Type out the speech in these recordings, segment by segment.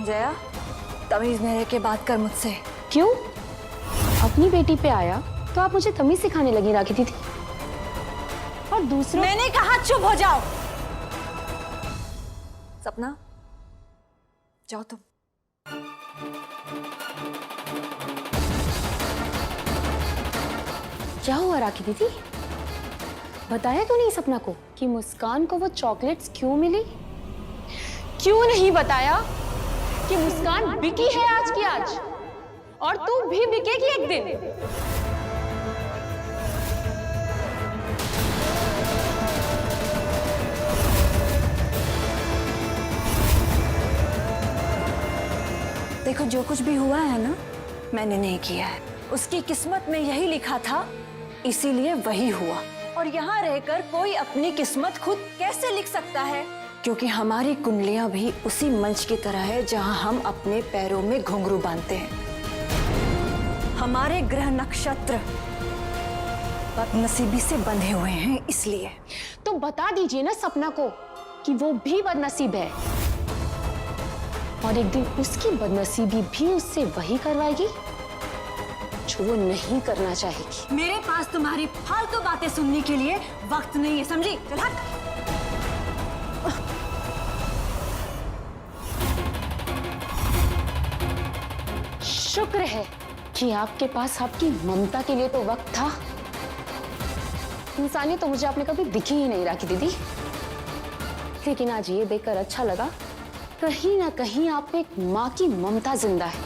जया, तमीज में रह के बात कर मुझसे। क्यों? अपनी बेटी पे आया तो आप मुझे तमीज सिखाने लगी राखी दीदी। और दूसरा, मैंने कहा चुप हो जाओ। सपना, जाओ तुम। क्या हुआ राखी दीदी? बताया क्यों नहीं सपना को कि मुस्कान को वो चॉकलेट्स क्यों मिली? क्यों नहीं बताया कि मुस्कान बिकी है आज की आज और तू भी बिकेगी एक दिन? देखो, जो कुछ भी हुआ है ना, मैंने नहीं किया है। उसकी किस्मत में यही लिखा था, इसीलिए वही हुआ। और यहाँ रहकर कोई अपनी किस्मत खुद कैसे लिख सकता है? क्योंकि हमारी कुंडलियां भी उसी मंच की तरह है जहाँ हम अपने पैरों में घुंघरू बांधते हैं। हमारे ग्रह नक्षत्र बदनसीबी से बंधे हुए हैं, इसलिए। तो बता दीजिए ना सपना को कि वो भी बदनसीब है और एक दिन उसकी बदनसीबी भी उससे वही करवाएगी जो वो नहीं करना चाहेगी। मेरे पास तुम्हारी फालतू बातें सुनने के लिए वक्त नहीं है, समझी? चल हट। शुक्र है कि आपके पास आपकी ममता के लिए तो वक्त था। इंसानियत तो मुझे आपने कभी दिखी ही नहीं राखी दीदी, लेकिन आज ये देखकर अच्छा लगा, कहीं ना कहीं आप पे एक माँ की ममता जिंदा है।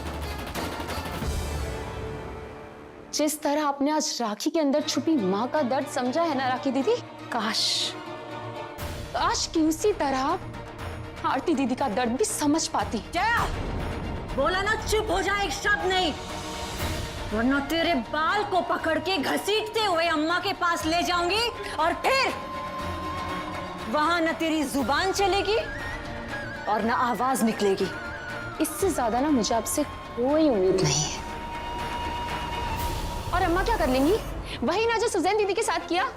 जिस तरह आपने आज राखी के अंदर छुपी माँ का दर्द समझा है ना राखी दीदी, काश कि उसी तरह आप आरती दीदी का दर्द भी समझ पाती। जया, बोला ना चुप हो जाए, एक शब्द नहीं, वरना तेरे बाल को पकड़ के घसीटते हुए अम्मा के पास ले जाऊंगी और फिर वहां न तेरी जुबान चलेगी और न आवाज निकलेगी। इससे ज्यादा ना मुझे आपसे कोई उम्मीद नहीं है। और अम्मा क्या कर लेंगी? वही ना जो सुजैन दीदी के साथ किया।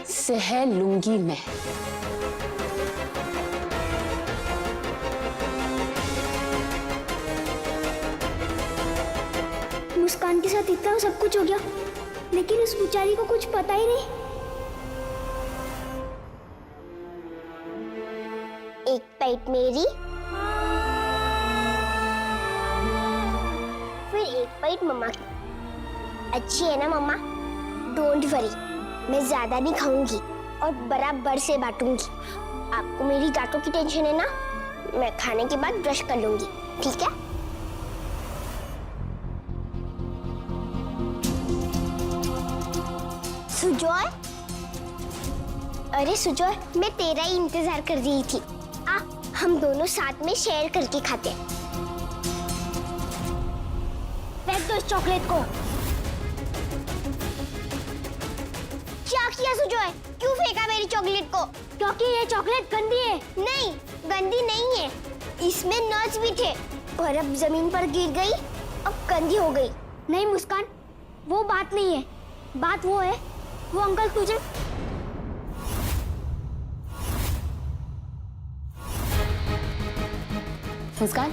सह लूंगी मैं। मुस्कान के साथ इतना सब कुछ हो गया, लेकिन उस बेचारी को कुछ पता ही नहीं। एक बाइट मेरी, फिर एक बाइट मम्मा की। अच्छी है ना मम्मा? डोंट वरी, मैं ज्यादा नहीं खाऊंगी और बराबर से बांटूंगी। आपको मेरी दांतों की टेंशन है ना? मैं खाने के बाद ब्रश कर लूंगी, ठीक है? सुजॉय, अरे सुजॉय, मैं तेरा ही इंतजार कर रही थी। आ, हम दोनों साथ में शेयर करके खाते हैं। फेंक दो इस चॉकलेट को। क्या किया सुजॉय? क्यों फेंका मेरी चॉकलेट को? क्योंकि ये चॉकलेट गंदी है। नहीं, गंदी नहीं है, इसमें नट्स भी थे और अब जमीन पर गिर गई, अब गंदी हो गई। नहीं मुस्कान, वो बात नहीं है। बात वो है, वो अंकल तुझे मुस्कान,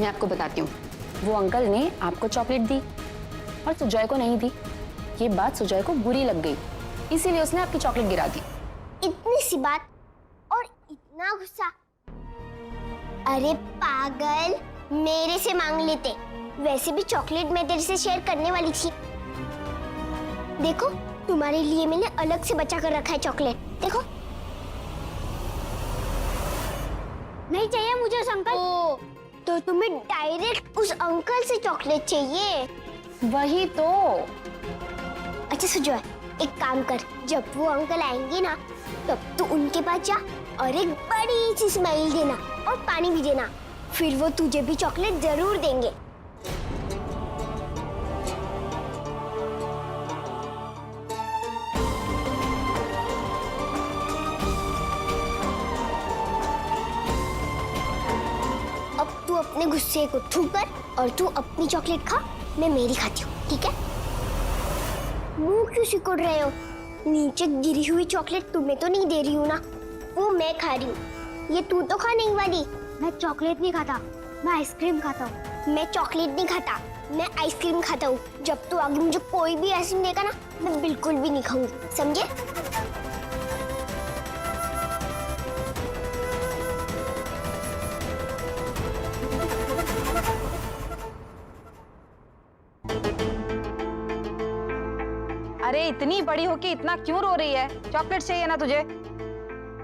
मैं आपको बताती हूँ, वो अंकल ने आपको चॉकलेट दी और सुजॉय को नहीं दी। ये बात सुजॉय को बुरी लग गई, इसीलिए उसने आपकी चॉकलेट गिरा दी। इतनी सी बात और इतना गुस्सा। अरे पागल, मेरे से मांग लेते। वैसे भी चॉकलेट मैं तेरे से शेयर करने वाली थी। देखो, तुम्हारे लिए मैंने अलग से बचा कर रखा है चॉकलेट, देखो। नहीं चाहिए मुझे उस अंकल। तो तुम्हें डायरेक्ट उस अंकल से चॉकलेट चाहिए? वही तो। अच्छा सुजॉय, एक काम कर, जब वो अंकल आएंगे ना, तब तू उनके पास जा और एक बड़ी सी स्माइल देना और पानी भी देना, फिर वो तुझे भी चॉकलेट जरूर देंगे। अब तू अपने गुस्से को थू कर और तू अपनी चॉकलेट खा, मैं मेरी खाती हूँ, ठीक है? मुंह क्यों सिकुड़ रहे हो? नीचे गिरी हुई चॉकलेट तुम्हें तो नहीं दे रही हूँ ना, वो मैं खा रही हूँ। ये तू तो खा नहीं वाली, मैं चॉकलेट नहीं खाता, मैं आइसक्रीम खाता हूँ। मैं चॉकलेट नहीं खाता, मैं आइसक्रीम खाता हूँ। जब तू आगे मुझे कोई भी आइसक्रीम देगा ना, मैं बिल्कुल भी नहीं खाऊंगी, समझे? अरे इतनी बड़ी होके इतना क्यों रो रही है? चॉकलेट चाहिए ना तुझे?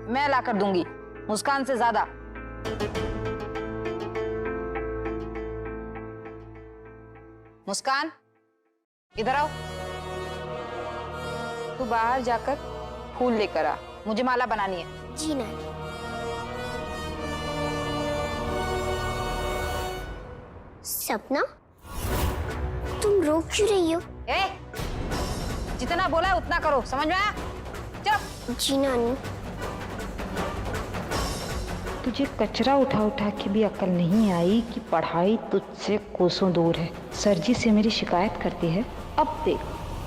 मैं ला कर दूंगी, मुस्कान से ज्यादा। मुस्कान, इधर आओ। तू बाहर जाकर फूल लेकर आ, मुझे माला बनानी है। जी नानी। सपना, तुम रो क्यों रही हो? ए, जितना बोला है उतना करो, समझ में आया? चलो। जी नानी। तुझे कचरा उठा उठा के भी अकल नहीं आई कि पढ़ाई तुझसे कोसों दूर है। सर जी से मेरी शिकायत करती है। अब देख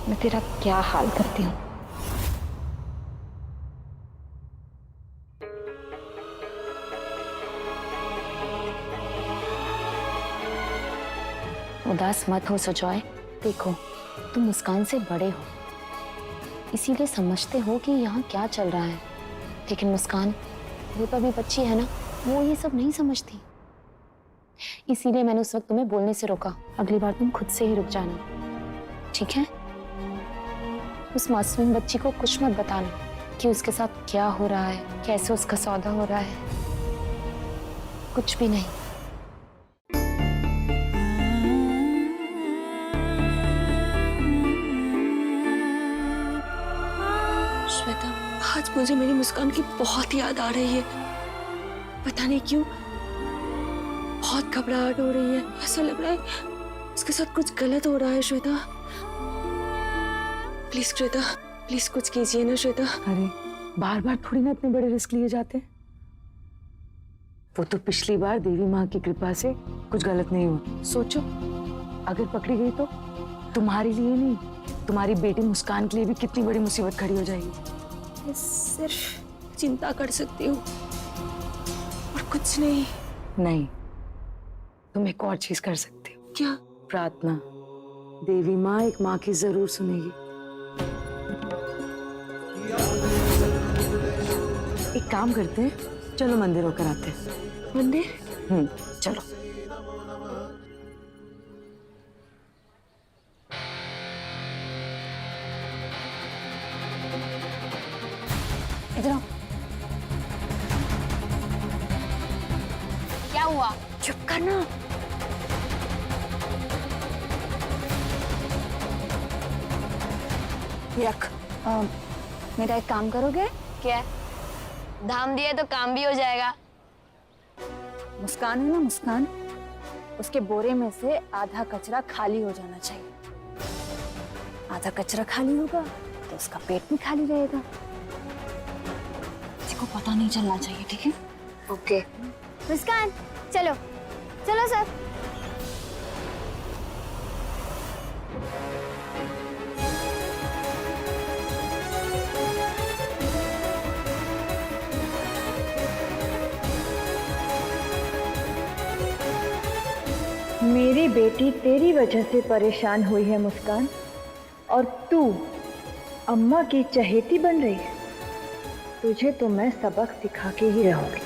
मैं तेरा क्या हाल करती हूँ। उदास मत हो सुजॉय। देखो तुम मुस्कान से बड़े हो, इसीलिए समझते हो कि यहाँ क्या चल रहा है, लेकिन मुस्कान वो तो अभी बच्ची है ना, वो ये सब नहीं समझती। इसीलिए मैंने उस वक्त तुम्हें बोलने से रोका। अगली बार तुम खुद से ही रुक जाना, ठीक है? उस मासूम बच्ची को कुछ मत बताना कि उसके साथ क्या हो रहा है, कैसे उसका सौदा हो रहा है, कुछ भी नहीं। श्वेता, आज मुझे मेरी मुस्कान की बहुत याद आ रही है। पता नहीं क्यों बहुत घबराहट हो रही है। ऐसा लग रहा है उसके साथ कुछ गलत हो रहा है। श्वेता प्लीज, श्वेता प्लीज कुछ कीजिए ना श्वेता। अरे बार बार थोड़ी ना इतने बड़े रिस्क लिए जाते हैं। वो तो पिछली बार देवी माँ की कृपा से कुछ गलत नहीं हुआ। सोचो अगर पकड़ी गई तो तुम्हारे लिए नहीं, तुम्हारी बेटी मुस्कान के लिए भी कितनी बड़ी मुसीबत खड़ी हो जाएगी। मैं सिर्फ चिंता कर सकती हूँ और कुछ नहीं। नहीं, तुम एक और चीज कर सकते हो। क्या? प्रार्थना। देवी माँ एक माँ की जरूर सुनेगी। एक काम करते हैं, चलो मंदिर होकर आते हैं। मंदिर? चलो। इधर आओ। क्या हुआ? चुप करना। ये रख। मेरा एक काम करोगे? क्या? धाम दिया तो काम भी हो जाएगा। मुस्कान है ना, मुस्कान, उसके बोरे में से आधा कचरा खाली हो जाना चाहिए। आधा कचरा खाली होगा तो उसका पेट भी खाली रहेगा। किसी को पता नहीं चलना चाहिए, ठीक है? ओके। मुस्कान, चलो चलो सर। मेरी बेटी तेरी वजह से परेशान हुई है मुस्कान, और तू अम्मा की चहेती बन रही है। तुझे तो मैं सबक सिखा के ही रहूंगी।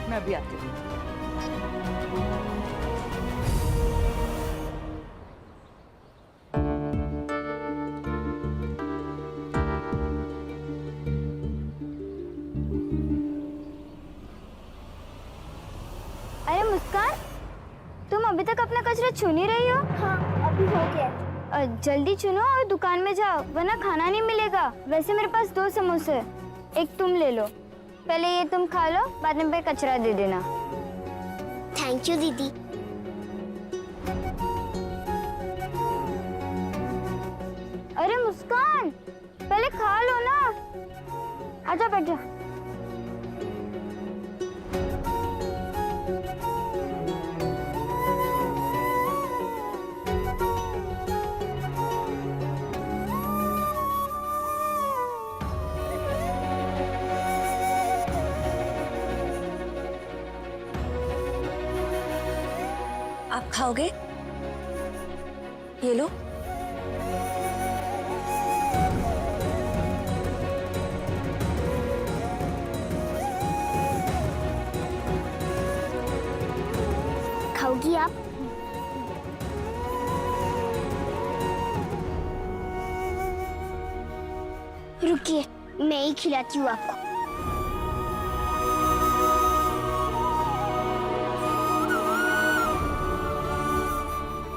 मैं अभी आती हूँ। अरे मुस्कान, तुम अभी तक अपना कचरा छू नहीं रही हो? हाँ, अभी हो गया। जल्दी चुनो और दुकान में जाओ, वरना खाना नहीं मिलेगा। वैसे मेरे पास 2 समोसे, एक तुम ले लो। पहले ये तुम खा लो, बाद में कचरा दे देना। थैंक यू दीदी। अरे मुस्कान, पहले खा लो ना। आजा बैठ जा। आप खाओगे? ये लो। खाओगी आप? रुकिए, मैं ही खिलाती हूँ आपको।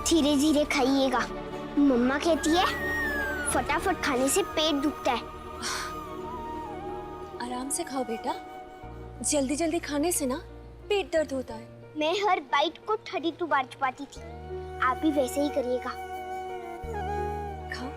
धीरे धीरे खाइएगा। मम्मा कहती है फटाफट खाने से पेट दुखता है। आराम से खाओ बेटा, जल्दी जल्दी खाने से ना पेट दर्द होता है। मैं हर बाइट को 32 बार चबाती थी, आप भी वैसे ही करिएगा। खाओ।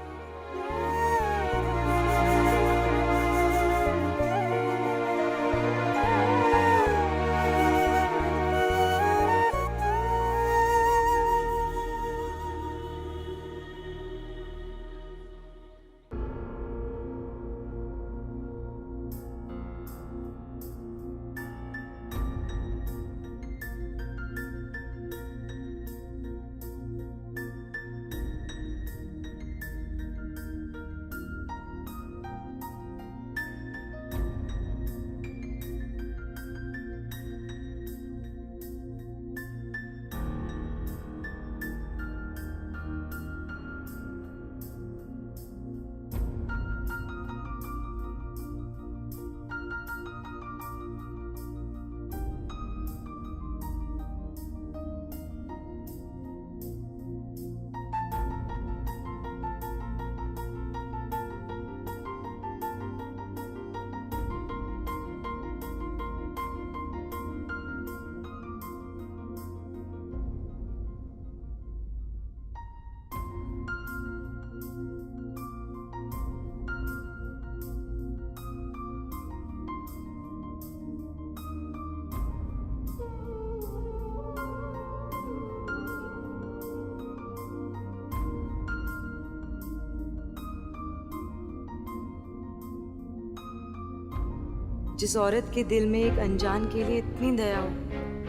जिस औरत के दिल में एक अनजान के लिए इतनी दया हो,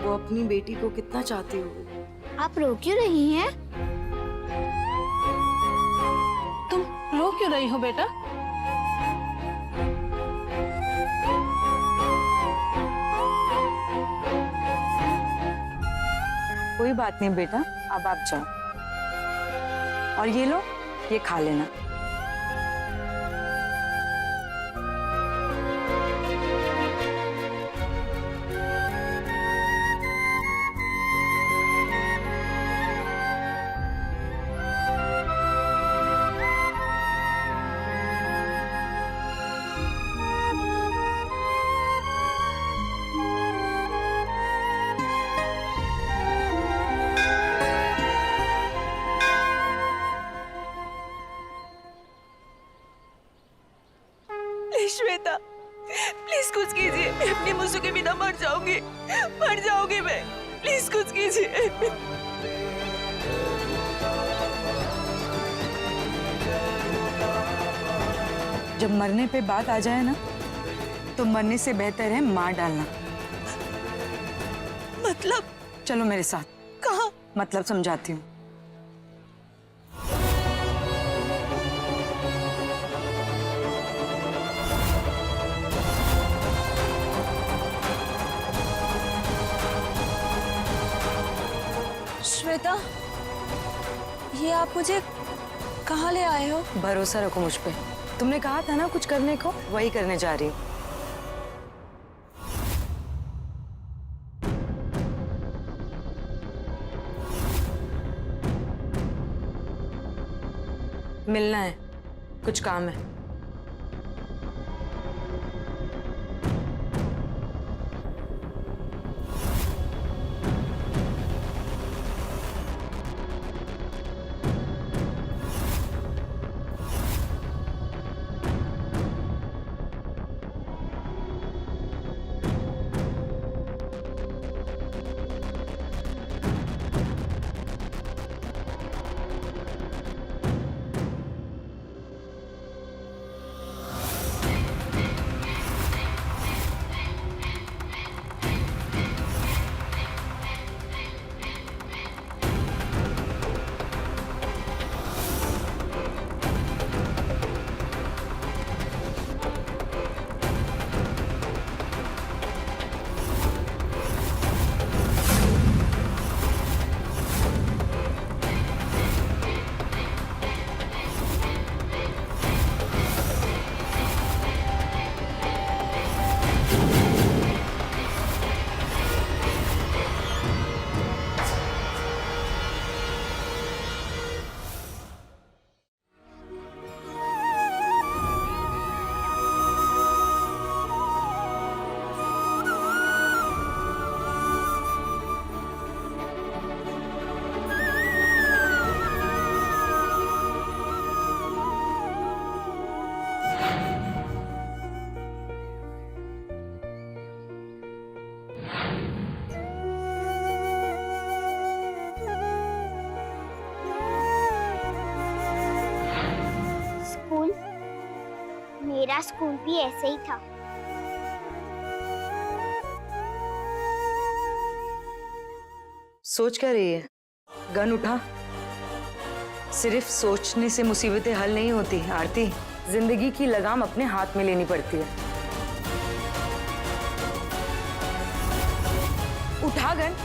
वो अपनी बेटी को कितना चाहती होगी। आप रो क्यों रही हैं? तुम रो क्यों रही हो बेटा? कोई बात नहीं बेटा, अब आप जाओ और ये लो, ये खा लेना। श्वेता, प्लीज कुछ कीजिए, मैं अपनी मुझे के बिना मर जाऊंगी मैं, प्लीज कुछ कीजिए। जब मरने पे बात आ जाए ना, तो मरने से बेहतर है मार डालना। मतलब? चलो मेरे साथ। कहाँ? मतलब समझाती हूँ। श्वेता, ये आप मुझे कहाँ ले आए हो? भरोसा रखो मुझ पे। तुमने कहा था ना कुछ करने को, वही करने जा रही हूँ। मिलना है, कुछ काम है। मेरा स्कूल भी ऐसे ही था। सोच क्या रही है? गन उठा। सिर्फ सोचने से मुसीबतें हल नहीं होती आरती, जिंदगी की लगाम अपने हाथ में लेनी पड़ती है। उठा गन।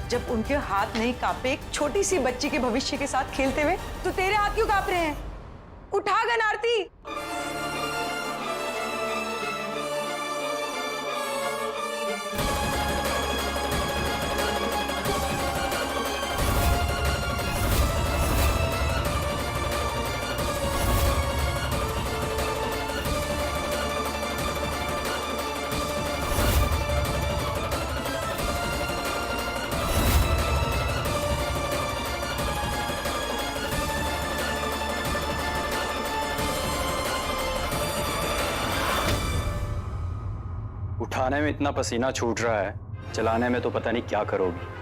जब उनके हाथ नहीं कांपे एक छोटी सी बच्ची के भविष्य के साथ खेलते हुए, तो तेरे हाथ क्यों कांप रहे हैं? उठा गन आरती। उठाने में इतना पसीना छूट रहा है, चलाने में तो पता नहीं क्या करोगी।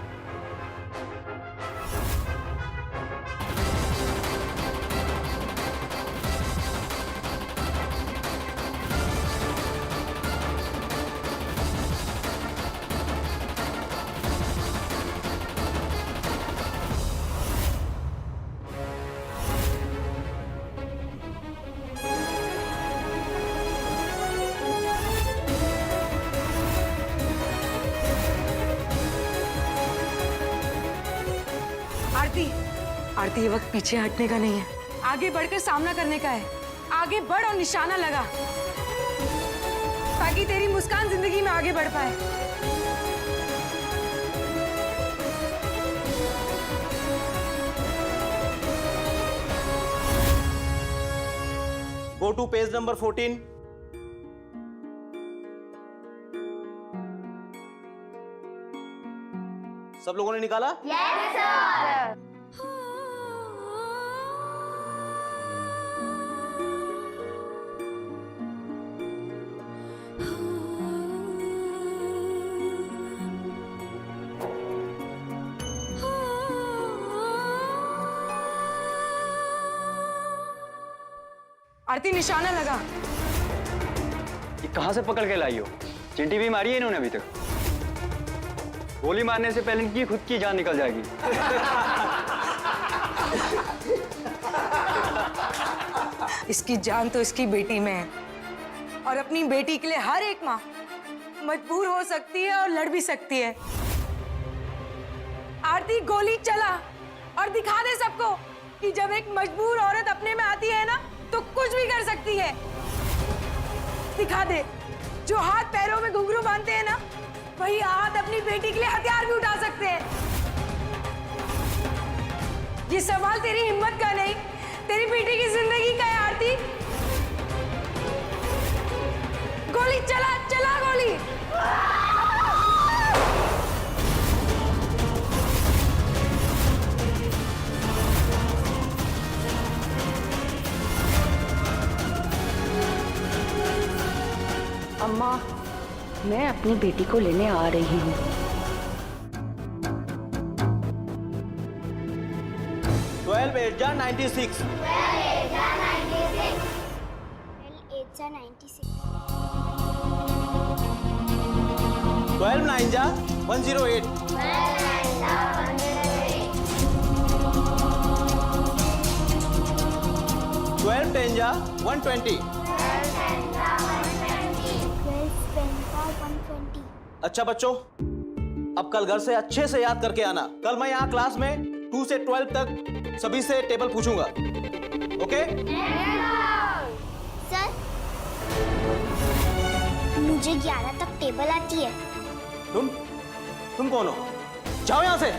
आरती, ये वक्त पीछे हटने का नहीं है, आगे बढ़कर सामना करने का है। आगे बढ़ और निशाना लगा, ताकि तेरी मुस्कान जिंदगी में आगे बढ़ पाए। Go to page number 14. सब लोगों ने निकाला? Yes sir. आरती, निशाना लगा। ये कहां से पकड़ के लाई हो? चिंटी भी मारी है इन्होंने अभी तक? गोली मारने से पहले इनकी खुद की जान निकल जाएगी। इसकी जान तो इसकी बेटी में है, और अपनी बेटी के लिए हर एक माँ मजबूर हो सकती है और लड़ भी सकती है। आरती, गोली चला और दिखा दे सबको कि जब एक मजबूर औरत अपने में आती है ना, तो कुछ भी कर सकती है। दिखा दे, जो हाथ पैरों में घुंघरू बांधते हैं ना, वही हाथ अपनी बेटी के लिए हथियार भी उठा सकते हैं। ये सवाल तेरी हिम्मत का नहीं, तेरी बेटी की जिंदगी का है आरती। गोली चला, चला गोली। अम्मा, मैं अपनी बेटी को लेने आ रही हूँ। 12 8 जा 96। 12 8 जा 96। 12 9 जा 108। 12 10 जा 120। 120। अच्छा बच्चों, अब कल घर से अच्छे से याद करके आना। कल मैं यहाँ क्लास में 2 से 12 तक सभी से टेबल पूछूंगा। ओके? सर, मुझे 11 तक टेबल आती है। तुम कौन हो? जाओ यहाँ से।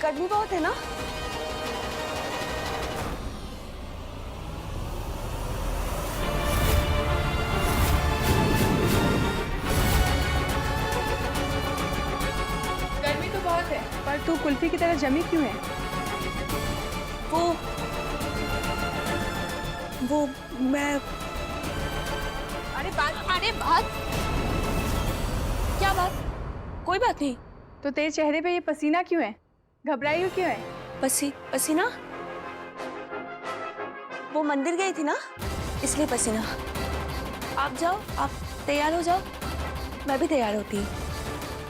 गर्मी बहुत है ना? गर्मी तो बहुत है, पर तू कुल्फी की तरह जमी क्यों है? वो मैं अरे बात क्या बात? कोई बात नहीं। तो तेरे चेहरे पे ये पसीना क्यों है? घबराई हो क्यों है? पसीना? वो मंदिर गई थी ना, इसलिए पसीना। आप जाओ, आप तैयार हो जाओ, मैं भी तैयार होती हूँ।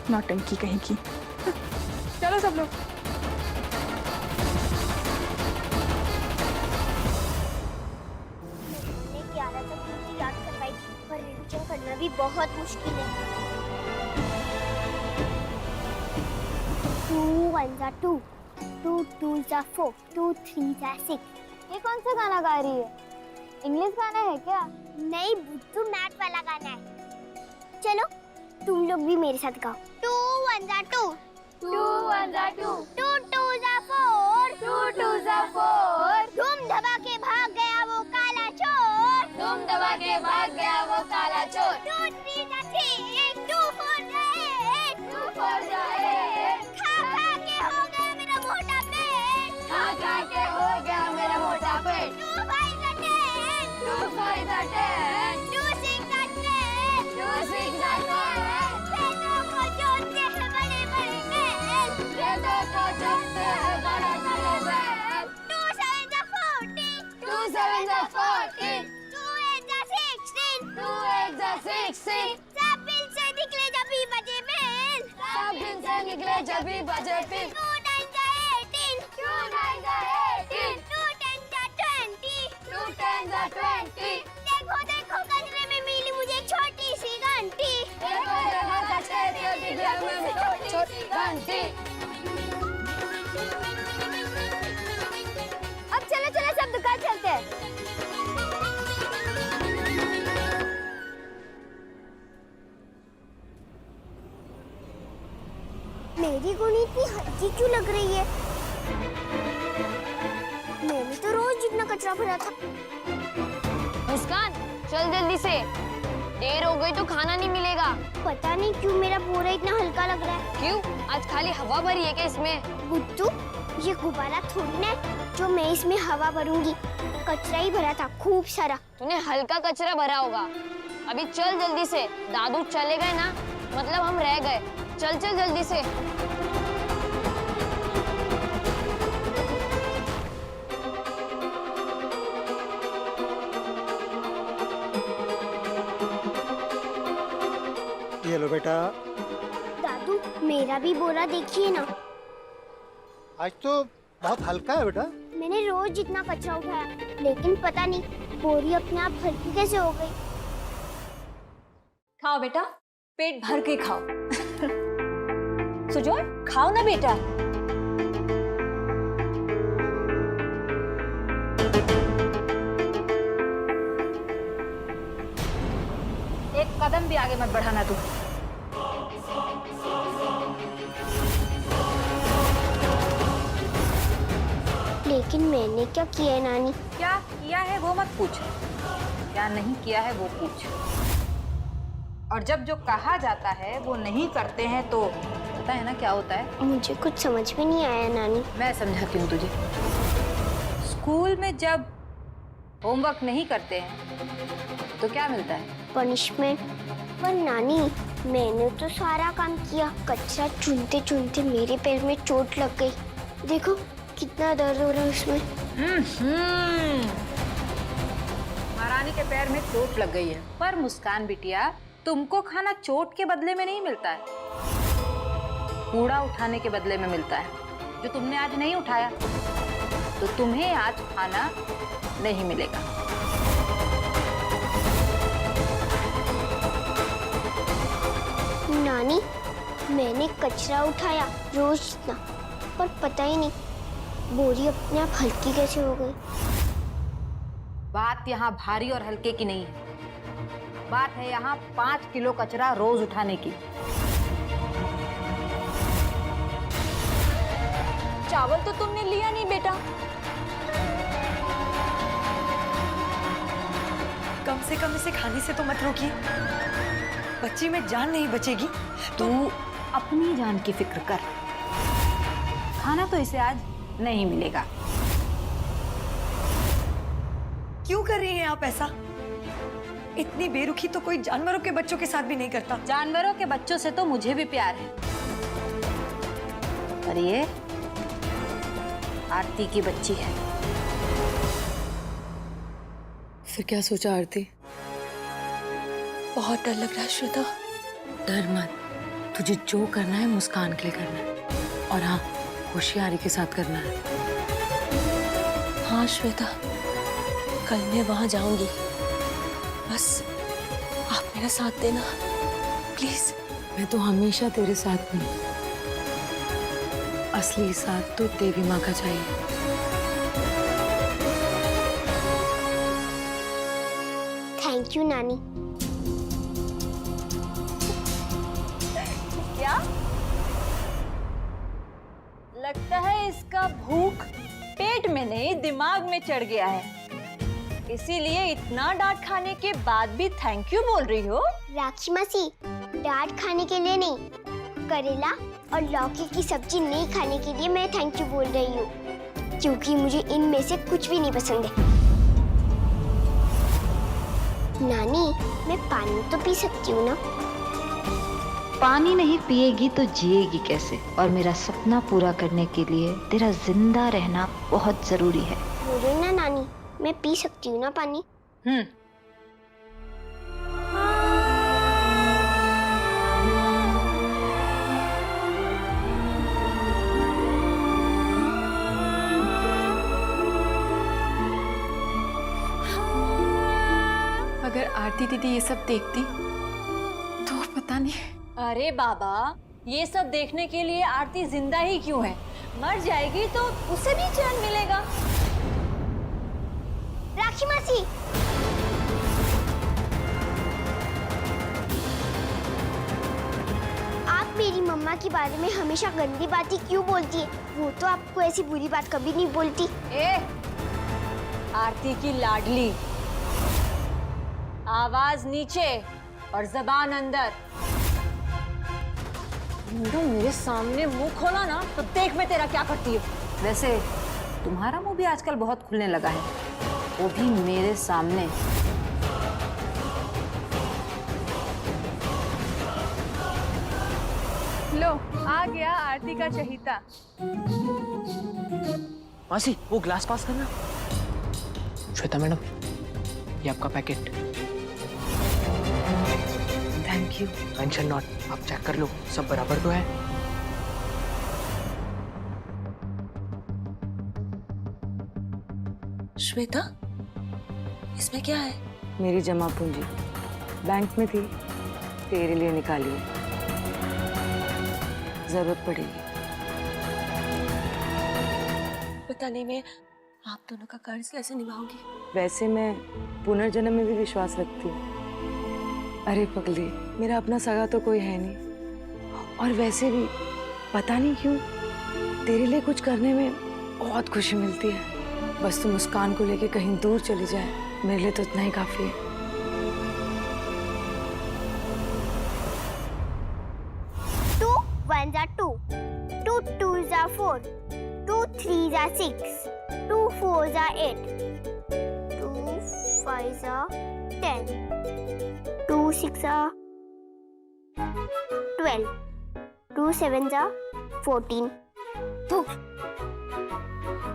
नौटंकी कहीं की। चलो सब लोग। मैंने 11 तक ड्यूटी याद करवाई थी, पर रिवीजन करना भी बहुत मुश्किल है। 2 1 जा 2, 2 2 जा 4, 2 3 जा 6। ये कौन सा गाना गा रही है? इंग्लिश गाना है क्या? नहीं बुद्धू, मैथ वाला गाना है। चलो तुम लोग भी मेरे साथ गाओ। 2 1 जा 2, 2 1 जा 2, 2 2 जा 4, 2 2 जा 4। धूम धमाके भाग गया वो काला चोर, धूम दबा के भाग गया वो काला चोर। 2 3 जा 3, 2 4 जा 8, 2 4 जा 8। खा खा के हो गया मेरा मोटा पेट, खा खा के हो गया मेरा मोटा पेट। 2 5 जा 10, 2 5 जा 10, 2 6 जा 10, 2 6 जा 10। पेटों को जोड़ते हैं बड़े बड़े बैल, पेटों को जोड़ते हैं बड़े बड़े बैल। 2 7 जा 14, 2 7 जा 14, 2 8 जा 16, 2 8 जा 16। सब बिल से निकले जब भी बजे बेल, सब दिन से निकले जब भी बजे पिल। 2 9 जा 18, 2 9 जा 18, 2 10 जा 20, 2 10 जा 20। देखो देखो कचरे में मिली मुझे छोटी सी घंटी। देखो देखो कचरे के बिगड़े में छोटी सी घंटी। अब चलो चलो सब दुकान चलते हैं। मेरी गोली इतनी हल्की क्यों लग रही है? मैंने तो रोज जितना कचरा भरा था। मुस्कान चल जल्दी से, देर हो गई तो खाना नहीं मिलेगा। पता नहीं क्यों मेरा बोरा इतना हल्का लग रहा है। क्यों? आज खाली हवा भरी है क्या इसमें? बुद्धू, ये गुब्बारा थोड़ी ना है जो मैं इसमें हवा भरूंगी। कचरा ही भरा था खूब सारा। तूने हल्का कचरा भरा होगा। अभी चल जल्दी से, दादू चले गए ना मतलब हम रह गए। चल चल जल्दी से। ये लो बेटा। दादू मेरा भी बोरा देखिए ना। आज तो बहुत हल्का है बेटा। मैंने रोज जितना कचरा उठाया, लेकिन पता नहीं बोरी अपने आप हल्की कैसे हो गई। खाओ बेटा, पेट भर के खाओ। सुजोय, खाओ ना बेटा। एक कदम भी आगे मत बढ़ाना तू। लेकिन मैंने क्या किया है नानी? क्या किया है वो मत पूछ, क्या नहीं किया है वो पूछ। और जब जो कहा जाता है वो नहीं करते हैं तो पता है ना क्या होता है? मुझे कुछ समझ में नहीं आया नानी। मैं समझाती हूँ तुझे। स्कूल में जब होमवर्क नहीं करते हैं तो क्या मिलता है? पनिशमेंट। पर नानी मैंने तो सारा काम किया, कचरा चुनते चुनते मेरे पैर में चोट लग गई। देखो कितना दर्द हो रहा है उसमें। महारानी के पैर में चोट लग गई है। पर मुस्कान बिटिया, तुमको खाना चोट के बदले में नहीं मिलता है, कूड़ा उठाने के बदले में मिलता है। जो तुमने आज नहीं उठाया तो तुम्हें आज खाना नहीं मिलेगा। नानी मैंने कचरा उठाया रोज इतना, पर पता ही नहीं बोरी अपने आप हल्की कैसे हो गई। बात यहाँ भारी और हल्के की नहीं है, बात है यहाँ 5 किलो कचरा रोज उठाने की। चावल तो तुमने लिया नहीं बेटा। कम से कम इसे खाने से तो मत रोकिए, बच्ची में जान नहीं बचेगी। तू अपनी जान की फिक्र कर, खाना तो इसे आज नहीं मिलेगा। क्यों कर रही हैं आप ऐसा? इतनी बेरुखी तो कोई जानवरों के बच्चों के साथ भी नहीं करता। जानवरों के बच्चों से तो मुझे भी प्यार है, पर ये आरती की बच्ची है। फिर क्या सोचा आरती? बहुत डर लग रहा है श्वेता। डर मत, तुझे जो करना है मुस्कान के लिए करना है, और हाँ, होशियारी के साथ करना है। हाँ श्वेता, कल मैं वहां जाऊंगी, बस आप मेरा साथ देना प्लीज। मैं तो हमेशा तेरे साथ हूँ। असली साथ तो देवी माँ का चाहिए। थैंक यू नानी। क्या लगता है इसका भूख पेट में नहीं दिमाग में चढ़ गया है, इसीलिए इतना डांट खाने के बाद भी थैंक यू बोल रही हो। राखी मासी, डांट खाने के लिए नहीं, करेला और लौकी की सब्जी नहीं खाने के लिए मैं थैंक यू बोल रही हूँ, क्योंकि मुझे इनमें से कुछ भी नहीं पसंद है। नानी, मैं पानी तो पी सकती हूँ ना? पानी नहीं पिएगी तो जिएगी कैसे? और मेरा सपना पूरा करने के लिए तेरा जिंदा रहना बहुत जरूरी है। बोलो ना नानी, मैं पी सकती हूँ ना पानी? अगर आरती दीदी ये सब देखती तो पता नहीं। अरे बाबा, ये सब देखने के लिए आरती जिंदा ही क्यों है? मर जाएगी तो उसे भी चैन मिलेगा। राखी मासी, आप मेरी मम्मा के बारे में हमेशा गंदी बातें क्यों बोलती है? वो तो आपको ऐसी बुरी बात कभी नहीं बोलती। ए, आरती की लाडली, आवाज नीचे और जबान अंदर। मेरे सामने मुंह खोला ना तो देख मैं तेरा क्या करती हूँ। वैसे तुम्हारा मुंह भी आजकल बहुत खुलने लगा है, वो भी मेरे सामने। लो, आ गया आरती का चहीता। मासी, वो ग्लास पास करना। श्वेता मैडम, ये आपका packet. Thank you. Mention not, आप चेक कर लो सब बराबर तो है। श्वेता, इसमें क्या है? मेरी जमा पूंजी बैंक में थी, तेरे लिए निकाली है, जरूरत पड़ेगी। पता नहीं मैं आप दोनों का कर्ज कैसे निभाऊंगी। वैसे मैं पुनर्जन्म में भी विश्वास रखती हूँ। अरे पगली, मेरा अपना सगा तो कोई है नहीं, और वैसे भी पता नहीं क्यों तेरे लिए कुछ करने में बहुत खुशी मिलती है। बस तू मुस्कान को लेके कहीं दूर चली जाए, मेरे लिए तो इतना ही काफी है। Two ones are 2, 2 twos are 4, 2 threes are 6, 2 fours are 8, 2 fives are 10, 2 six are 12, 2 sevens are 14. तो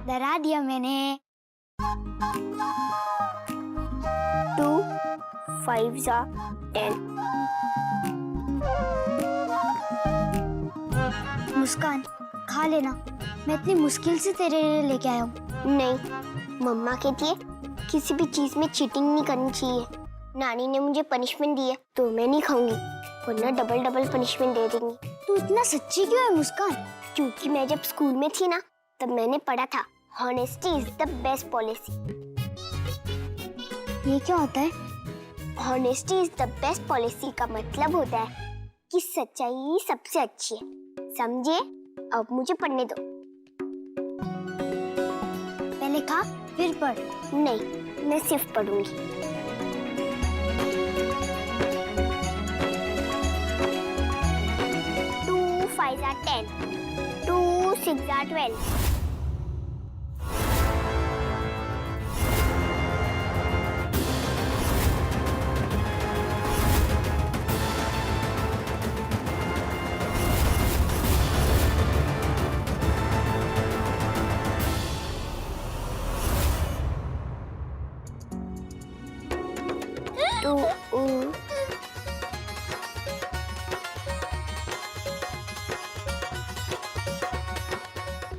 डरा दिया मैंने। 2 fives are 10. मुस्कान, खा लेना, मैं इतनी मुश्किल से तेरे लिए लेके आया हूँ। नहीं, मम्मा कहती है किसी भी चीज में चीटिंग नहीं करनी चाहिए। नानी ने मुझे पनिशमेंट दी है तो मैं नहीं खाऊंगी, वरना डबल डबल पनिशमेंट दे देंगी। तू इतना सच्ची क्यों है मुस्कान? क्योंकि मैं जब स्कूल में थी ना, तब मैंने पढ़ा था Honesty is the best policy. ये क्या होता है? Honesty is the best policy का मतलब होता है कि सच्चाई सबसे अच्छी है। समझे? अब मुझे पढ़ने दो। पहले खा फिर पढ़। नहीं, मैं सिर्फ पढ़ूंगी। 2 5 are 10, 2 6 are 12।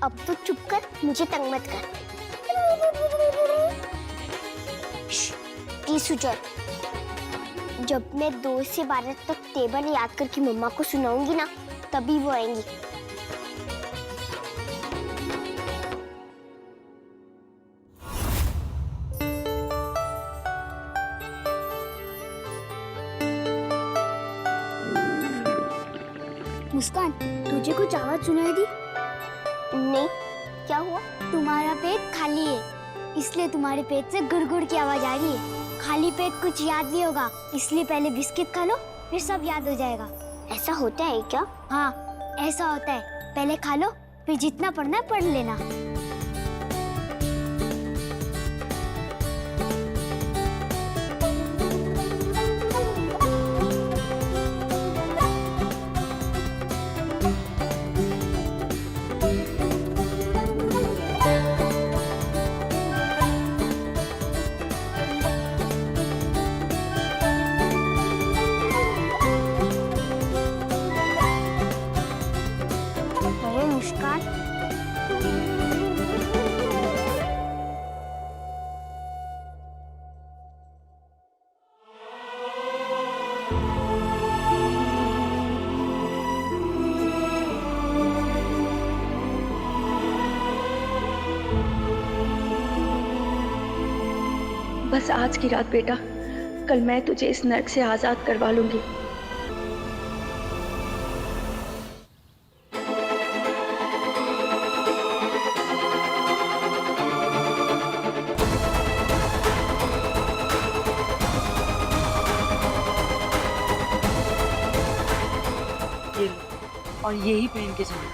अब तो चुप कर, मुझे तंग मत कर। सुचर, जब मैं 2 से 12 तक टेबल याद करके मम्मा को सुनाऊंगी ना, तभी वो आएंगी। मुस्कान, तुझे कुछ आवाज सुनाई दी? नहीं, क्या हुआ? तुम्हारा पेट खाली है, इसलिए तुम्हारे पेट से गुड़गुड़ की आवाज आ रही है। खाली पेट कुछ याद नहीं होगा, इसलिए पहले बिस्किट खा लो, फिर सब याद हो जाएगा। ऐसा होता है क्या? हाँ, ऐसा होता है। पहले खा लो, फिर जितना पढ़ना है पढ़ लेना। बस आज की रात बेटा, कल मैं तुझे इस नर्क से आजाद करवा लूंगी। ये लो, और यही पहन के जाना।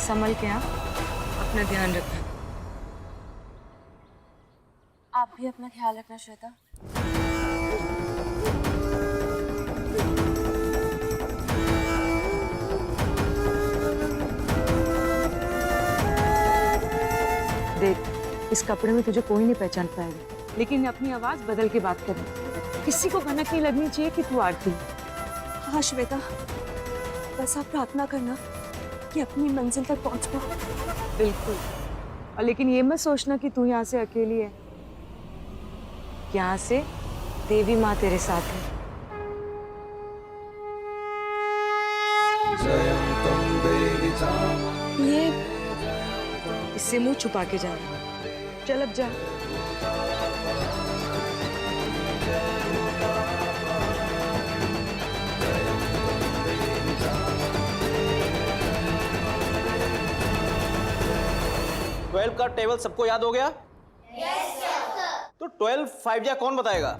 संभल के आ, अपना ध्यान रखना। आप भी अपना ख्याल रखना श्वेता। देख, इस कपड़े में तुझे कोई नहीं पहचान पाएगा, लेकिन अपनी आवाज बदल के बात करना। किसी को भनक नहीं लगनी चाहिए कि तू आरती। हाँ श्वेता, बस आप प्रार्थना करना कि अपनी मंजिल तक पहुंच पाओ। बिल्कुल, और लेकिन ये मत सोचना कि तू यहाँ से अकेली है। यहाँ से देवी माँ तेरे साथ है। ये इससे मुंह छुपा के जा। चल अब जा। ट्वेल्व का टेबल सबको याद हो गया? तो 12 5 जा कौन बताएगा?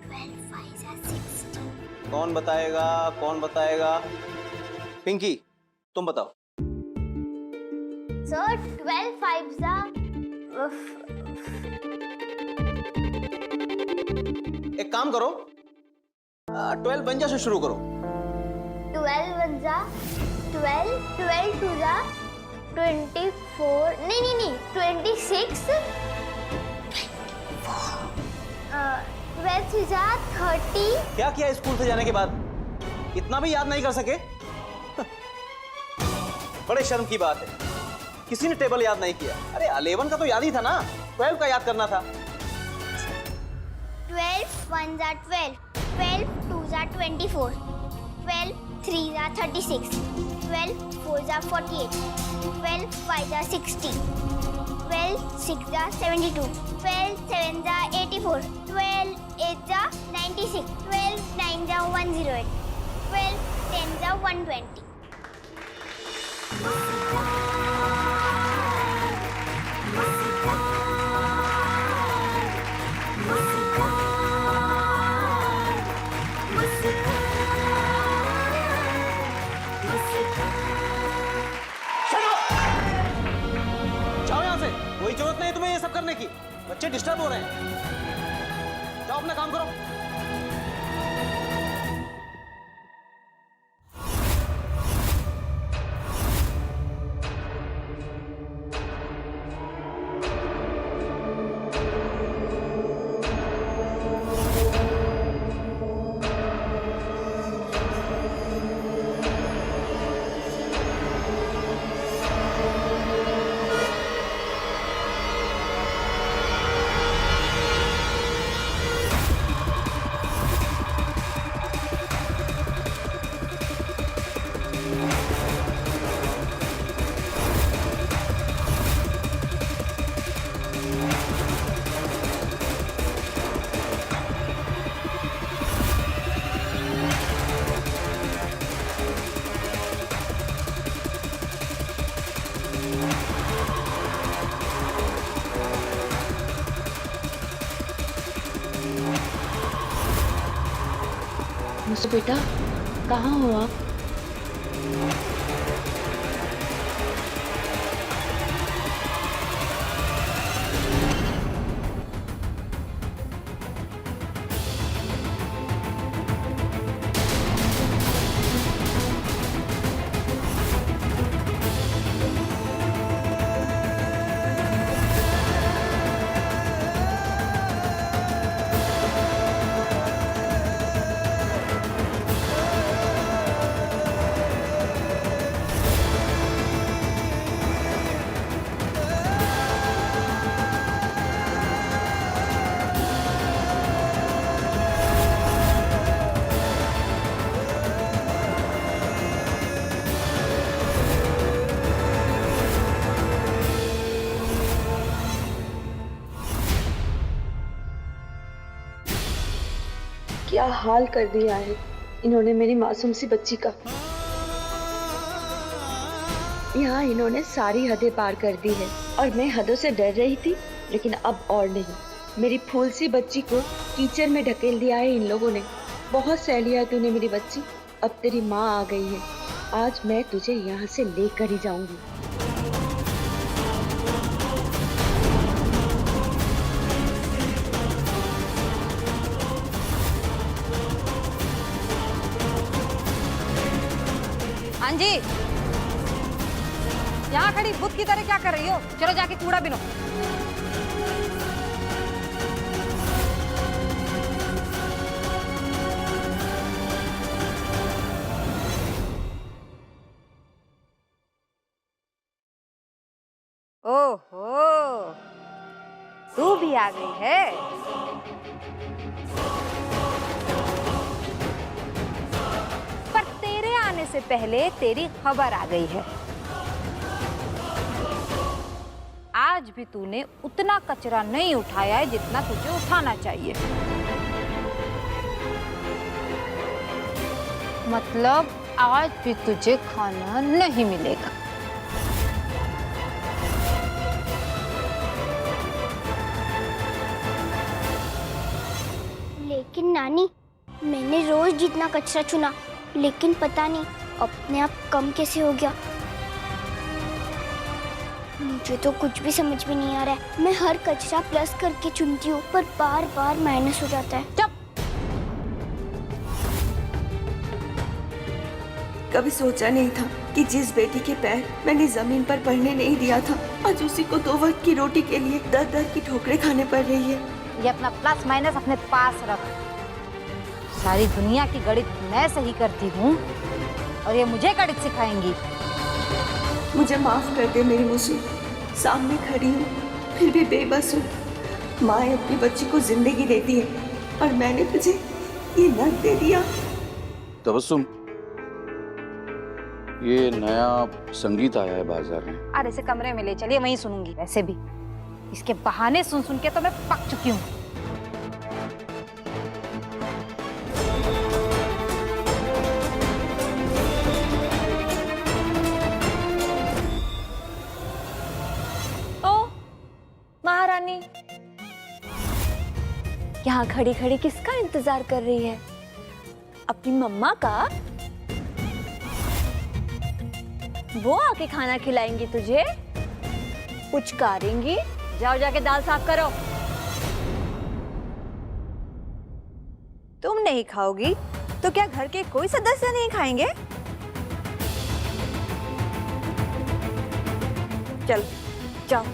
12 5 are 16। कौन बताएगा? कौन बताएगा? पिंकी, तुम बताओ। सर, 12 5 are एक काम करो, 12 पंजा से शुरू करो। 12 1 are 12, 12 2 are 24, नहीं 26, 12 3 are 30। क्या किया स्कूल से जाने के बाद? इतना भी याद नहीं कर सके? बड़े शर्म की बात है, किसी ने टेबल याद नहीं किया। अरे 11 का तो याद ही था ना, 12 का याद करना था। 12 1 are 12, 12 2 are 24, 12 3 are 36, 12 4 are 48, 12 5 are 60, 12 6 are 72, 12 7 are 84, 12 8 are 96, 12 9 are 108, 12 10 are 120। रहे हैं? जाओ अपना काम करो। मुझसे बेटा, कहाँ हो आप? क्या हाल कर दिया है इन्होंने मेरी मासूम सी बच्ची का। यहाँ इन्होंने सारी हदें पार कर दी है और मैं हदों से डर रही थी, लेकिन अब और नहीं। मेरी फूल सी बच्ची को कीचड़ में ढकेल दिया है इन लोगों ने। बहुत सह लिया तूने मेरी बच्ची, अब तेरी माँ आ गई है। आज मैं तुझे यहाँ से लेकर ही जाऊंगी। हाँ जी, यहाँ खड़ी बुत की तरह क्या कर रही हो? चलो जाके कूड़ा बिनो। ओहो, तू भी आ गई है। पर तेरे आने से पहले तेरी खबर आ गई है। आज भी तूने उतना कचरा नहीं उठाया है जितना तुझे उठाना चाहिए। मतलब आज भी तुझे खाना नहीं मिलेगा। लेकिन नानी, मैंने रोज जितना कचरा चुना, लेकिन पता नहीं अपने आप कम कैसे हो गया। मुझे तो कुछ भी समझ में नहीं आ रहा है। मैं हर कचरा प्लस करके चुनती हूँ, पर बार बार माइनस हो जाता है। चुप। कभी सोचा नहीं था कि जिस बेटी के पैर मैंने जमीन पर पड़ने नहीं दिया था, आज उसी को 2 वक्त की रोटी के लिए दर दर की ठोकरें खाने पड़ रही है। ये अपना प्लस माइनस अपने पास रख। सारी दुनिया की गणित मैं सही करती हूँ और ये मुझे गणित सिखाएंगी। मुझे माफ कर दे मेरी मुझे, सामने खड़ी हूँ फिर भी बेबस हूँ। माँ अपनी बच्ची को जिंदगी देती है और मैंने तुझे ये नर्क दे दिया। तबस्सुम, ये नया संगीत आया है बाजार में। अरे इसे कमरे में ले चलिए, वहीं सुनूंगी। वैसे भी इसके बहाने सुन सुन के तो मैं पक चुकी हूँ। ओ महारानी, यहाँ खड़ी खड़ी किसका इंतजार कर रही है? अपनी मम्मा का? वो आके खाना खिलाएंगी तुझे, पुचकारेंगी। जाओ जाके दाल साफ करो। नहीं खाओगी तो क्या घर के कोई सदस्य नहीं खाएंगे? चल जाओ।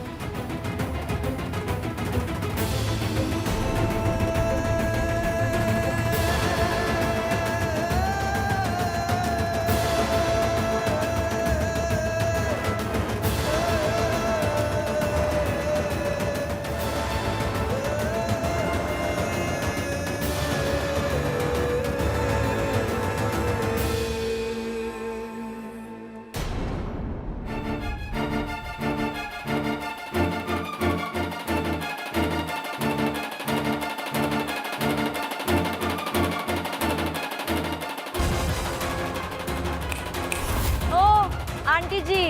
आंटी जी,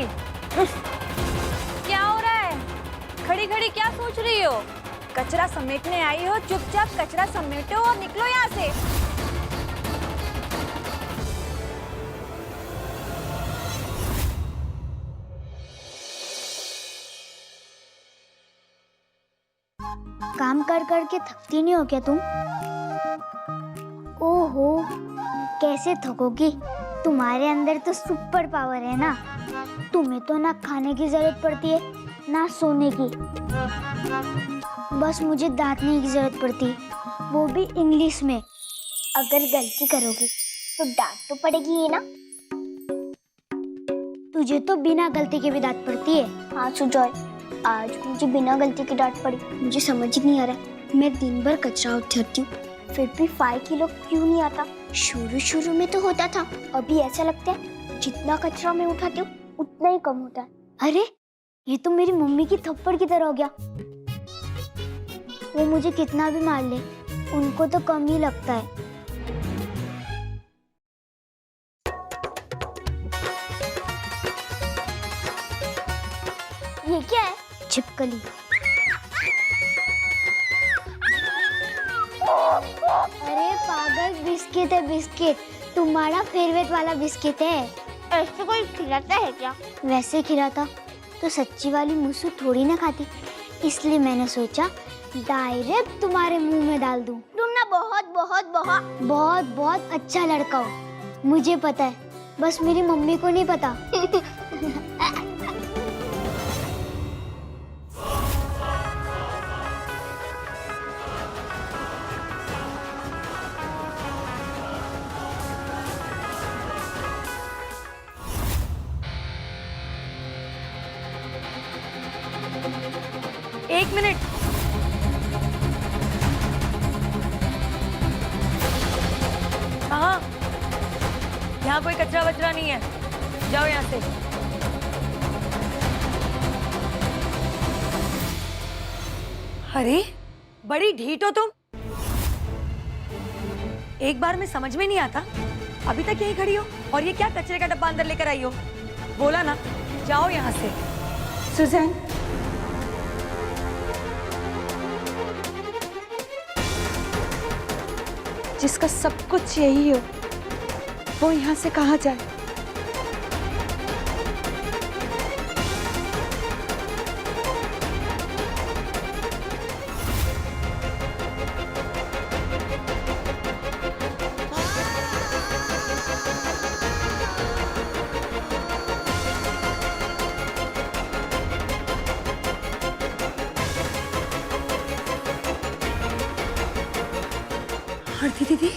क्या हो रहा है? खड़ी खड़ी क्या सोच रही हो? कचरा समेटने आई हो, चुपचाप कचरा समेटो और निकलो यहाँ से। काम कर कर के थकती नहीं हो क्या तुम? ओहो, कैसे थकोगी? तुम्हारे अंदर तो सुपर पावर है ना। तुम्हें तो ना खाने की जरूरत पड़ती है ना सोने की, बस मुझे डांटने की जरूरत पड़ती है, वो भी इंग्लिश में। अगर गलती करोगे तो डांट तो पड़ेगी ही ना। तुझे तो बिना गलती के भी डांट पड़ती है। हाँ सुजॉय, आज मुझे बिना गलती के डांट पड़ी। मुझे समझ ही नहीं आ रहा, मैं दिन भर कचरा उठाती हूँ फिर भी 5 किलो क्यों नहीं आता? शुरू में तो होता था, अभी ऐसा लगता है जितना कचरा मैं उठाती हूँ उतना ही कम होता है। अरे ये तो मेरी मम्मी की थप्पड़ की तरह हो गया। वो मुझे कितना भी मार ले, उनको तो कम ही लगता है। ये क्या है? छिपकली। अरे पागल, बिस्किट है बिस्किट, तुम्हारा फेवरेट वाला बिस्किट है। ऐसे कोई खिलाता है क्या? वैसे खिलाता तो सच्ची वाली मूसू थोड़ी ना खाती, इसलिए मैंने सोचा डायरेक्ट तुम्हारे मुंह में डाल दूं। तुम ना बहुत अच्छा लड़का हो, मुझे पता है, बस मेरी मम्मी को नहीं पता। एक मिनट, हाँ, यहाँ कोई कचरा वचरा नहीं है, जाओ यहाँ से। अरे बड़ी ढीठ हो तुम, एक बार में समझ में नहीं आता, अभी तक यहीं खड़ी हो और ये क्या कचरे का डब्बा अंदर लेकर आई हो? बोला ना, जाओ यहाँ से। सुजैन, जिसका सब कुछ यही हो वो यहाँ से कहाँ जाए? आरती दीदी,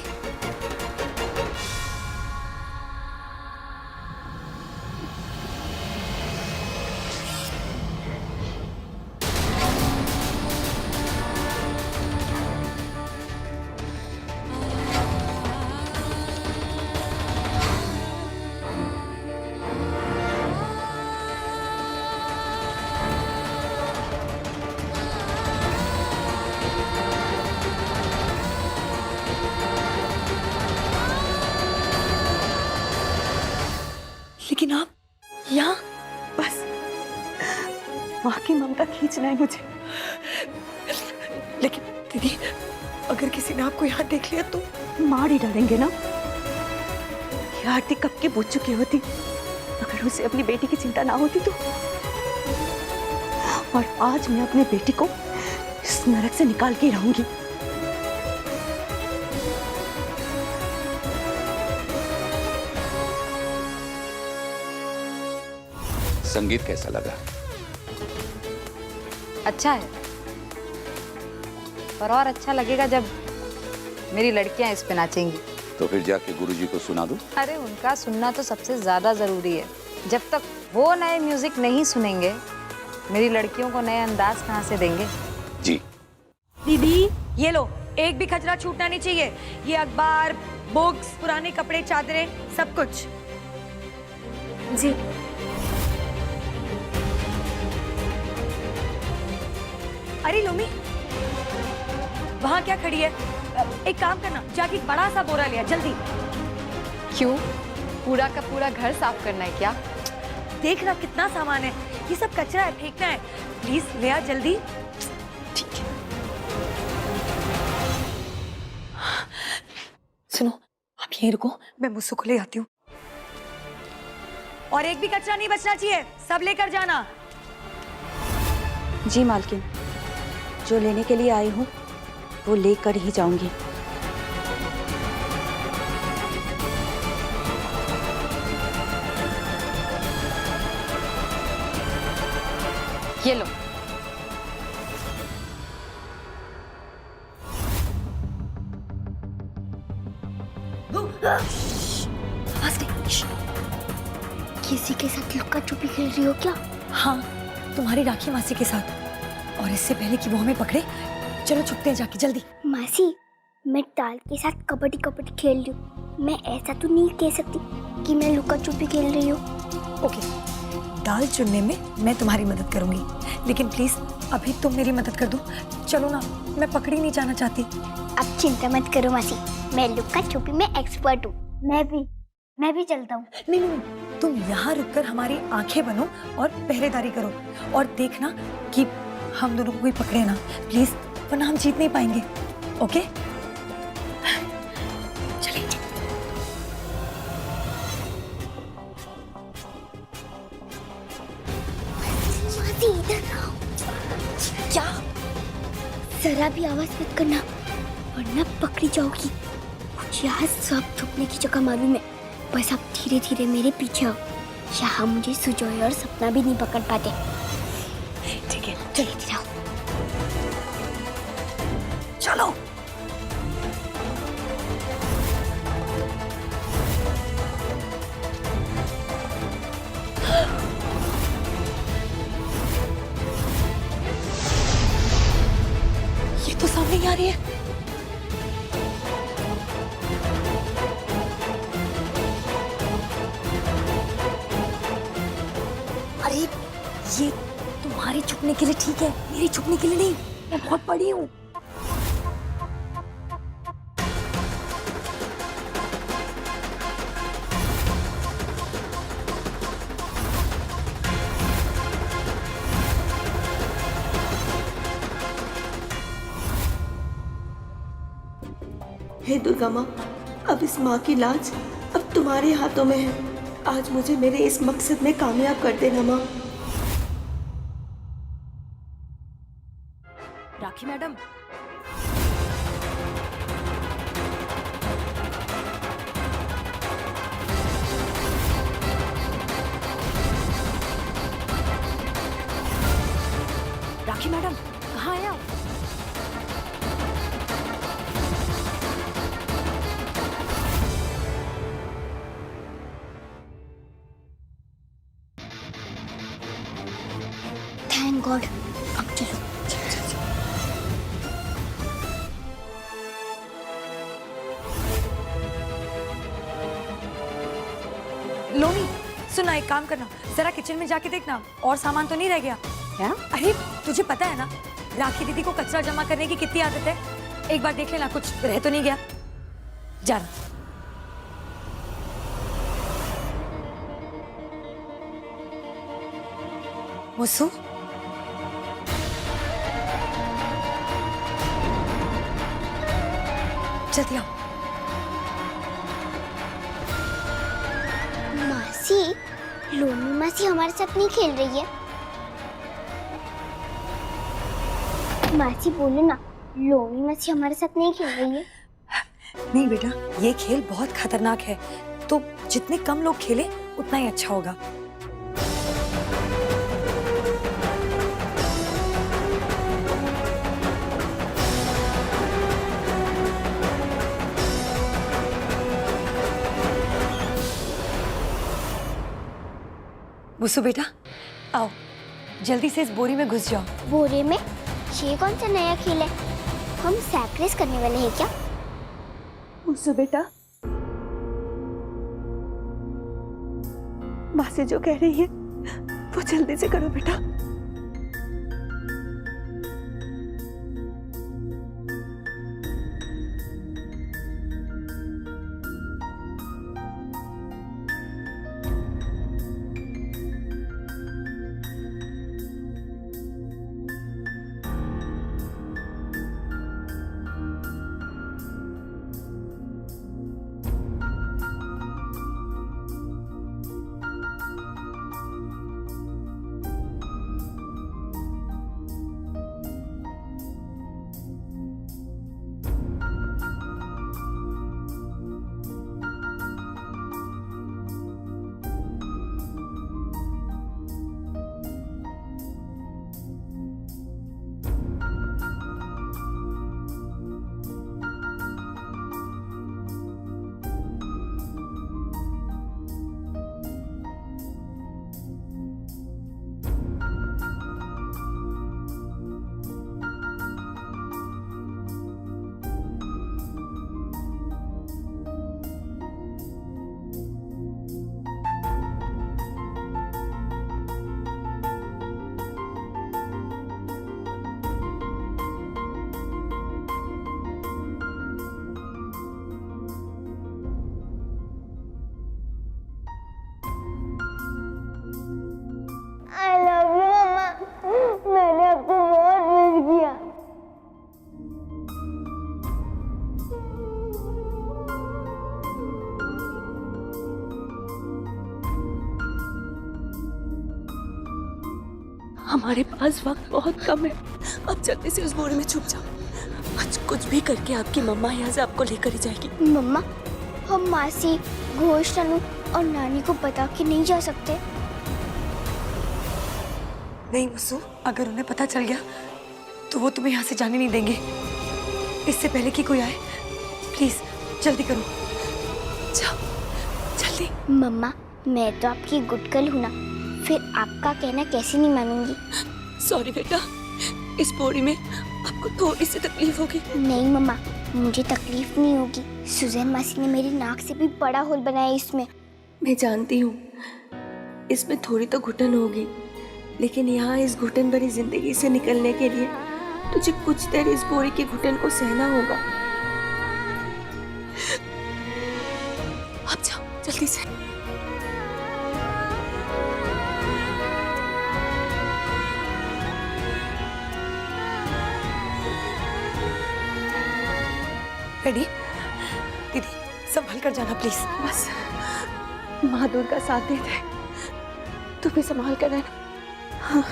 लेकिन आप यहाँ? बस माँ की ममता खींचना है मुझे। लेकिन दीदी, अगर किसी ने आपको यहाँ देख लिया तो मार ही डालेंगे ना। ये आरती कब की बुझ चुकी होती अगर उसे अपनी बेटी की चिंता ना होती तो। और आज मैं अपने बेटी को इस नरक से निकाल के रहूंगी। संगीत कैसा लगा? अच्छा है, पर और अच्छा लगेगा जब मेरी लड़कियां इस पे नाचेंगी। तो फिर जाके गुरुजी को सुना दो। अरे उनका सुनना तो सबसे ज्यादा जरूरी है। जब तक वो नए म्यूजिक नहीं सुनेंगे, मेरी लड़कियों को नए अंदाज कहाँ से देंगे? जी दीदी, ये लो, एक भी कचरा छूटना नहीं चाहिए। ये अखबार, बुक्स, पुराने कपड़े, चादरें, सब कुछ। जी। अरे लोमी, वहां क्या खड़ी है? एक काम करना, जाके एक बड़ा सा बोरा लिया, जल्दी। क्यों? पूरा का पूरा घर साफ करना है क्या? देख ना कितना सामान है, ये सब कचरा है, फेंकना है। प्लीज ले आ जल्दी। ठीक है। सुनो, आप यहीं रुको, मैं मुझसे को ले आती हूँ। और एक भी कचरा नहीं बचना चाहिए, सब लेकर जाना। जी मालकिन, जो लेने के लिए आई हूँ वो लेकर ही जाऊंगी। ये लो। किसी के साथ लुक्का छुपी खेल रही हो क्या? हाँ, तुम्हारी राखी मासी के साथ। और इससे पहले कि वो हमें पकड़े, चलो छुपते हैं जाके, जल्दी। मासी, मैं टाल के साथ कबड्डी कबड्डी खेल रही हूँ। मैं ऐसा तो नहीं कह सकती कि मैं लुक्का छुपी खेल रही हूँ। ओके, दाल चुनने में मैं तुम्हारी मदद करूंगी, लेकिन प्लीज अभी तुम मेरी मदद कर दो। चलो ना, मैं पकड़ी नहीं जाना चाहती। अब चिंता मत करो मासी, मैं लुक्का छुपी में एक्सपर्ट हूँ। मैं भी चलता हूँ। नहीं नहीं, तुम यहाँ रुककर हमारी आंखें बनो और पहरेदारी करो, और देखना कि हम दोनों को कोई पकड़े ना, प्लीज, वरना हम जीत नहीं पाएंगे। ओके? चलिए। मासी इधर आओ। क्या? जरा भी आवाज मत करना, वरना पकड़ी जाओगी। मुझे यहाँ सब छुपने की जगह मालूम है। बस आप धीरे धीरे मेरे पीछे आओ। यहाँ मुझे सुजोय और सपना भी नहीं पकड़ पाते। ठीक है, चलिए जाओ। चलो। ये तो सामने ही आ रही है। अरे ये तुम्हारे छुपने के लिए ठीक है, मेरी छुपने के लिए नहीं। मैं बहुत बड़ी हूँ। हे दुर्गा माँ, अब इस माँ की लाज अब तुम्हारे हाथों में है। आज मुझे मेरे इस मकसद में कामयाब कर देना माँ। राखी मैडम, राखी मैडम, कहाँ हैं आप? Thank God. अब चलो। लोमी, सुना, एक काम करना, जरा किचन में जाके देखना और सामान तो नहीं रह गया। क्या? अरे तुझे पता है ना, राखी दीदी को कचरा जमा करने की कितनी आदत है। एक बार देख लेना, कुछ रह तो नहीं गया। जा रहा। मुस्सू, जल्दी आओ। मासी, लोमी मासी हमारे साथ नहीं खेल रही है। मासी बोलो ना, लोमी मासी हमारे साथ नहीं खेल रही है। नहीं बेटा, ये खेल बहुत खतरनाक है, तो जितने कम लोग खेलें उतना ही अच्छा होगा। बुसु बेटा, आओ जल्दी से इस बोरी में घुस जाओ। बोरे में? ये कौन सा नया खेल है? हम सैक रेस करने वाले हैं क्या? बुसु बेटा, माँ से जो कह रही है वो जल्दी से करो बेटा। I love you मम्मा, मैंने आपको बहुत मिस किया। हमारे पास वक्त बहुत कम है, अब जल्दी से उस बोरे में छुप जाओ। आज कुछ भी करके आपकी मम्मा यहाँ से आपको लेकर ही जाएगी। मम्मा, हम मासी, घोष, तनु और नानी को बता के नहीं जा सकते? नहीं मुसु, अगर उन्हें पता चल गया तो वो तुम्हें यहाँ से जाने नहीं देंगे। इससे पहले कि कोई आए, प्लीज जल्दी करो, जाओ जल्दी। मम्मा, मैं तो आपकी गुड गर्ल हूँ ना, फिर आपका कहना कैसे नहीं मानूंगी। सॉरी बेटा, इस बोरी में आपको थोड़ी सी तकलीफ होगी। नहीं मम्मा, मुझे तकलीफ नहीं होगी। सुजैन मासी ने मेरी नाक से भी बड़ा होल बनाया इसमें। मैं जानती हूँ इसमें थोड़ी तो घुटन होगी, लेकिन यहाँ इस घुटन भरी जिंदगी से निकलने के लिए तुझे कुछ देर इस बोरी की घुटन को सहना होगा। अब जाओ जल्दी से। रेडी? दीदी संभल कर जाना प्लीज। बस माँ दूर का साथ दे दे, तू भी संभाल कर रहना। हाँ।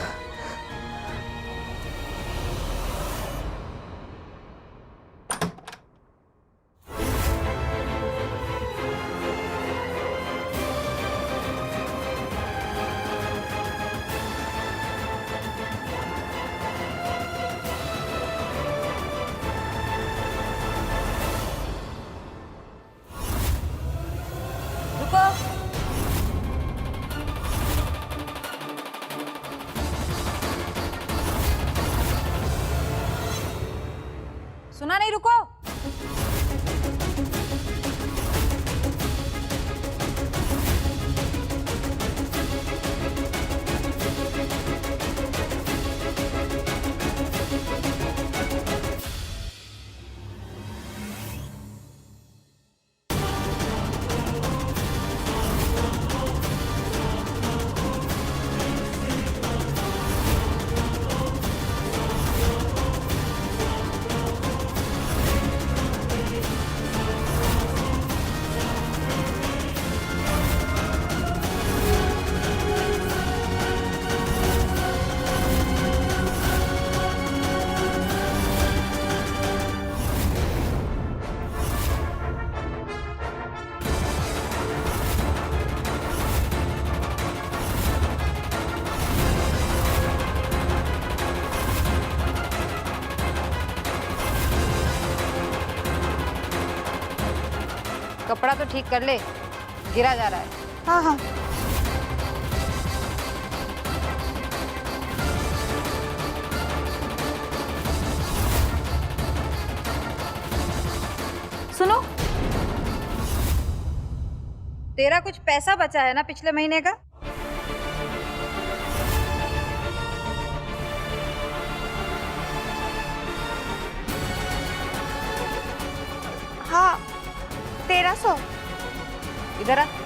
रुको। सुना नहीं? रुको। कपड़ा तो ठीक कर ले, गिरा जा रहा है। हाँ हाँ। सुनो, तेरा कुछ पैसा बचा है ना पिछले महीने का? हाँ, 1300। इधर आ।